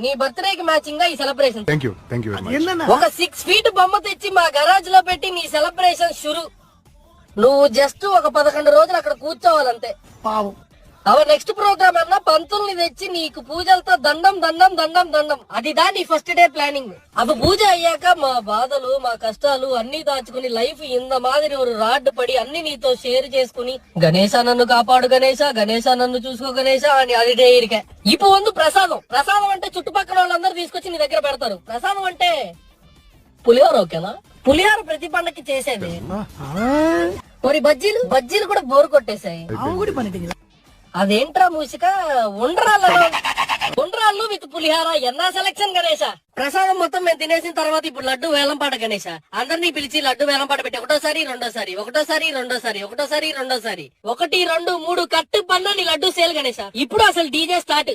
నీ బర్త్డే కి మ్యాచింగ్ గా ఈ celebration. Thank you very much. ఒక 6 feet బొమ్మ తెచ్చి మా గరాజ్ లో పెట్టి నీ సెలబ్రేషన్ షురు. నువ్వు జస్ట్ ఒక 11 రోజులు అక్కడ కూర్చోవాలంతే. పావు అవర్ నెక్స్ట్ ప్రోగ్రామ్ అన్నా పంతుల్ని తెచ్చి నీకు పూజలతో దండం దండం దండం దండం. అదిదా నీ ఫస్ట్ డే ప్లానింగ్. అవి పూజ అయ్యాక మా బాధలు మా కష్టాలు అన్ని దాచుకుని లైఫ్ ఇంత మాదిరి ఒక రాడ్ పడి అన్ని నీతో షేర్ చేసుకుని గణేశ నన్ను కాపాడు గణేశ, గణేశ నన్ను చూసుకో గణేశ అని అడిగే ఇరికే. ఇప్పుడు వందు ప్రసాదం. ప్రసాదం అంటే చుట్టుపక్కల వాళ్ళందరూ తీసుకొచ్చి నీ దగ్గర పెడతారు. ప్రసాదం అంటే పులిహోర. ఓకేనా? పులిహోర ప్రతి పండక్కి చేసేది. మరి బజ్జీలు కూడా బోరు కొట్టేశాయి. అదేంట్రా మూసిక ఉండ్రాళ్ళు విత్ పులిహార ఎన్నా సెలక్షన్ గణేశ. ప్రసాదం మొత్తం మేము తినేసిన తర్వాత ఇప్పుడు లడ్డు వేలంపాట గణేశ. అందరినీ పిలిచి లడ్డు వేలంపాట పెట్టి ఒకటోసారి రెండోసారి 1 2 3 కట్టు పన్న నీ లడ్డు సేల్ గణేశ. ఇప్పుడు అసలు డీజే స్టార్ట్.